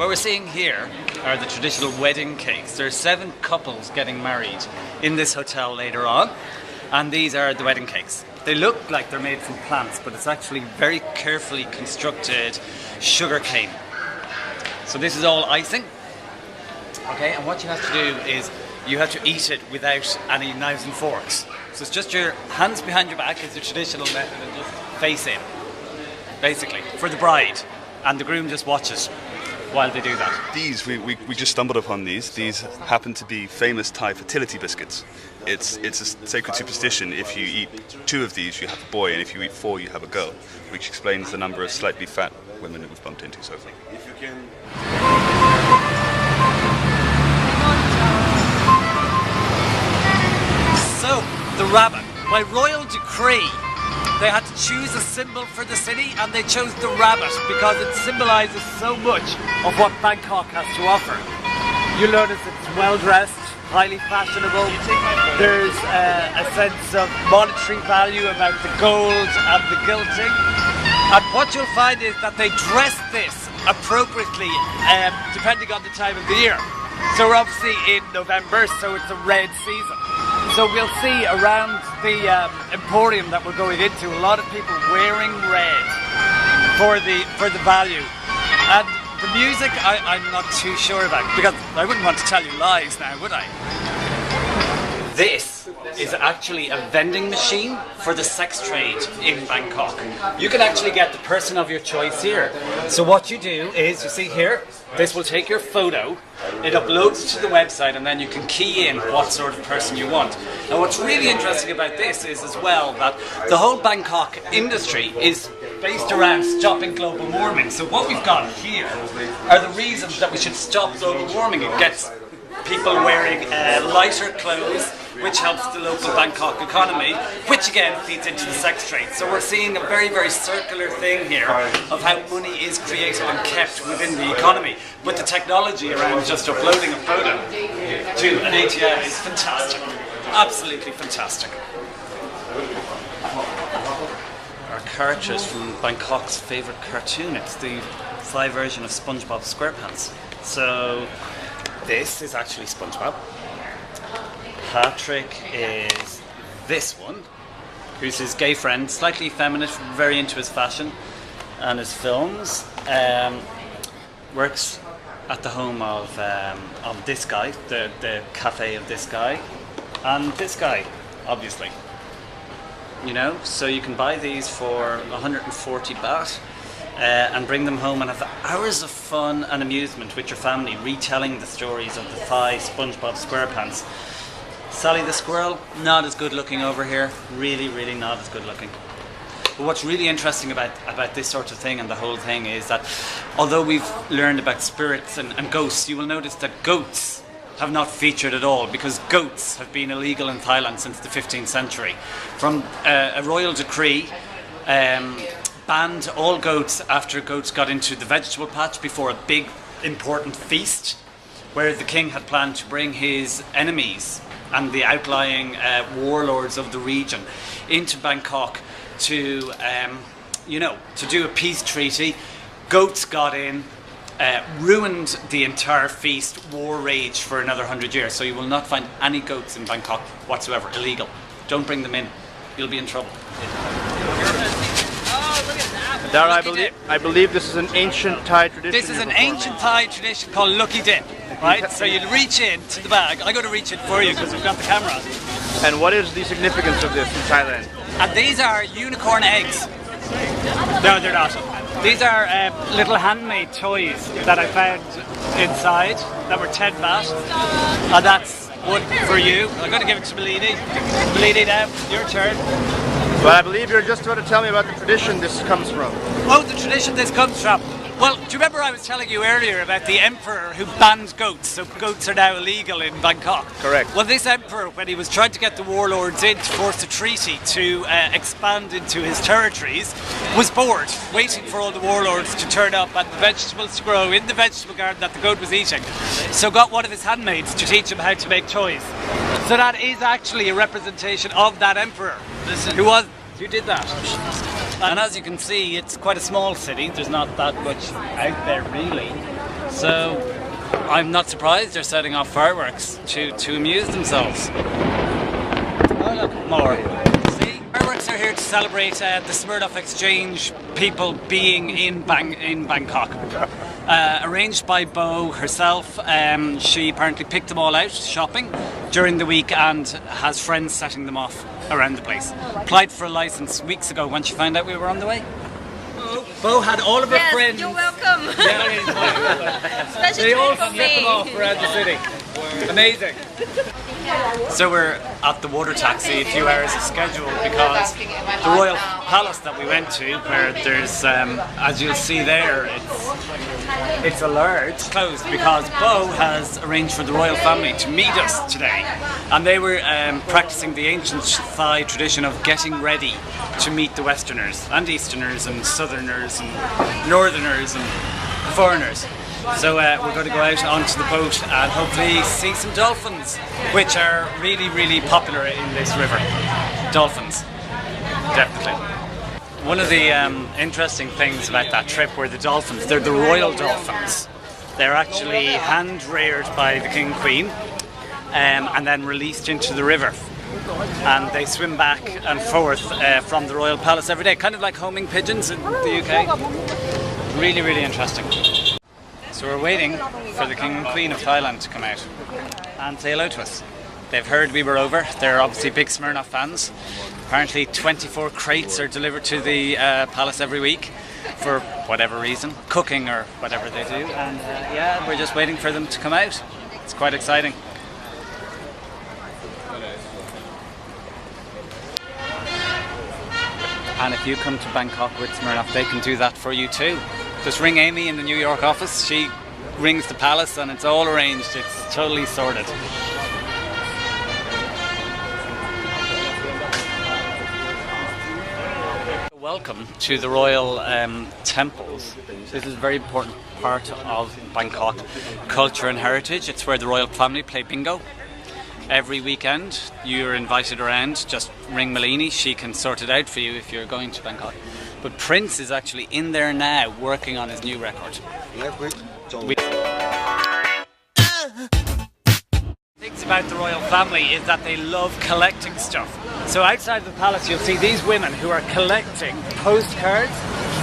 what we're seeing here are the traditional wedding cakes. There are 7 couples getting married in this hotel later on, and these are the wedding cakes. They look like they're made from plants, but it's actually very carefully constructed sugar cane. So this is all icing. Okay, and what you have to do is you have to eat it without any knives and forks. So it's just your hands behind your back is the traditional method, and just face in, basically, for the bride. And the groom just watches while they do that. These, we just stumbled upon these. These happen to be famous Thai fertility biscuits. It's a sacred superstition. If you eat 2 of these, you have a boy, and if you eat 4, you have a girl, which explains the number of slightly fat women that we've bumped into so far. If you can... So, the rabbit. By royal decree, they had to choose a symbol for the city, and they chose the rabbit because it symbolises so much of what Bangkok has to offer. You'll notice it's well dressed, highly fashionable. There's a sense of monetary value about the gold and the gilding. And what you'll find is that they dress this appropriately depending on the time of the year. So we're obviously in November, so it's a red season. So we'll see around the emporium that we're going into a lot of people wearing red for the value. And the music I'm not too sure about, because I wouldn't want to tell you lies now, would I? This is actually a vending machine for the sex trade in Bangkok. You can actually get the person of your choice here. So what you do is, you see here, this will take your photo, it uploads to the website, and then you can key in what sort of person you want. Now what's really interesting about this is as well that the whole Bangkok industry is based around stopping global warming. So what we've got here are the reasons that we should stop global warming. It gets people wearing lighter clothes, which helps the local Bangkok economy, which again feeds into the sex trade. So we're seeing a very, very circular thing here of how money is created and kept within the economy. But the technology around just uploading a photo to an ATM is fantastic. Absolutely fantastic. Our characters from Bangkok's favourite cartoon. It's the Thai version of SpongeBob SquarePants. So this is actually SpongeBob. Patrick is this one, who's his gay friend, slightly effeminate, very into his fashion and his films. Works at the home of this guy, the cafe of this guy, and this guy, obviously. You know, so you can buy these for 140 baht. And bring them home and have hours of fun and amusement with your family, retelling the stories of the Thai SpongeBob SquarePants. Sally the squirrel, not as good looking over here. Really, really not as good looking. But what's really interesting about this sort of thing and the whole thing is that although we've learned about spirits and ghosts, you will notice that goats have not featured at all, because goats have been illegal in Thailand since the 15th century. From a royal decree, banned all goats after goats got into the vegetable patch before a big important feast where the king had planned to bring his enemies and the outlying warlords of the region into Bangkok to to do a peace treaty. Goats got in, ruined the entire feast, war raged for another 100 years. So you will not find any goats in Bangkok whatsoever. Illegal. Don't bring them in. You'll be in trouble. Dar, I believe this is an ancient Thai tradition. This is an ancient Thai tradition called Lucky Dip, right? So you reach into the bag. I'm going to reach it for you because we've got the camera. And what is the significance of this in Thailand? And these are unicorn eggs. No, they're not. These are little handmade toys that I found inside that were 10 baht. And that's one for you. I'm going to give it to Malini. Malini, now, your turn. Well, I believe you're just about to tell me about the tradition this comes from. Oh, the tradition this comes from. Well, do you remember I was telling you earlier about the emperor who banned goats, so goats are now illegal in Bangkok? Correct. Well, this emperor, when he was trying to get the warlords in to force a treaty to expand into his territories, was bored, waiting for all the warlords to turn up and the vegetables to grow in the vegetable garden that the goat was eating. So got one of his handmaids to teach him how to make toys. So that is actually a representation of that emperor who did that. And as you can see, it's quite a small city. There's not that much out there really. So I'm not surprised they're setting off fireworks to amuse themselves. Oh look, more. See, fireworks are here to celebrate the Smirnoff Exchange people being in Bangkok. Arranged by Bo herself. She apparently picked them all out shopping during the week and has friends setting them off around the place. Applied for a license weeks ago when she found out we were on the way. Bo had all of her friends. You're welcome. Especially They all for set me. them off around the city. Amazing. So we're at the water taxi a few hours as scheduled because the Royal Palace that we went to, where there's, as you'll see there, it's a large closed because Bo has arranged for the royal family to meet us today, and they were practicing the ancient Thai tradition of getting ready to meet the Westerners and Easterners and Southerners and Northerners and foreigners. So we're going to go out onto the boat and hopefully see some dolphins, which are really, really popular in this river. Dolphins, definitely. One of the interesting things about that trip were the dolphins. They're the royal dolphins. They're actually hand-reared by the King and Queen and then released into the river. And they swim back and forth from the Royal Palace every day, kind of like homing pigeons in the UK. Really, really interesting. So we're waiting for the King and Queen of Thailand to come out and say hello to us. They've heard we were over. They're obviously big Smirnoff fans. Apparently 24 crates are delivered to the palace every week for whatever reason, cooking or whatever they do. And yeah, we're just waiting for them to come out. It's quite exciting. And if you come to Bangkok with Smirnoff, they can do that for you too. Just ring Amy in the New York office. She rings the palace and it's all arranged. It's totally sorted. Welcome to the royal temples. This is a very important part of Bangkok culture and heritage. It's where the royal family play bingo. Every weekend you're invited around. Just ring Malini, she can sort it out for you if you're going to Bangkok. But Prince is actually in there now working on his new record. Things about the royal family is that they love collecting stuff. So outside of the palace you'll see these women who are collecting postcards,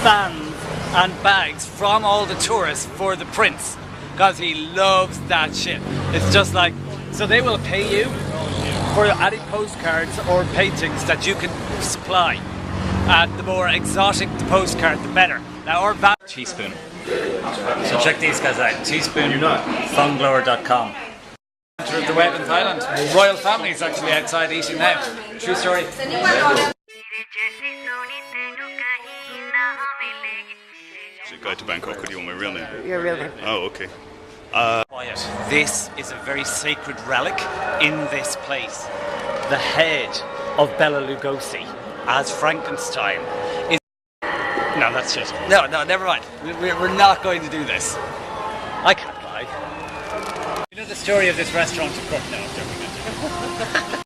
fans and bags from all the tourists for the prince, because he loves that shit. It's just like, so they will pay you for any postcards or paintings that you can supply. And the more exotic the postcard, the better. Now our teaspoon. So check these guys out. Teaspoon.fungblower.com. Of the web in Thailand. Royal family is actually outside eating now. True story. So Guide to Bangkok, what do you want my real name? Your real name. Oh, okay. Quiet. This is a very sacred relic in this place. The head of Bela Lugosi as Frankenstein is... No, that's it. No, never mind. We're not going to do this. I can't lie. You know the story of this restaurant, of course? No, I'm joking.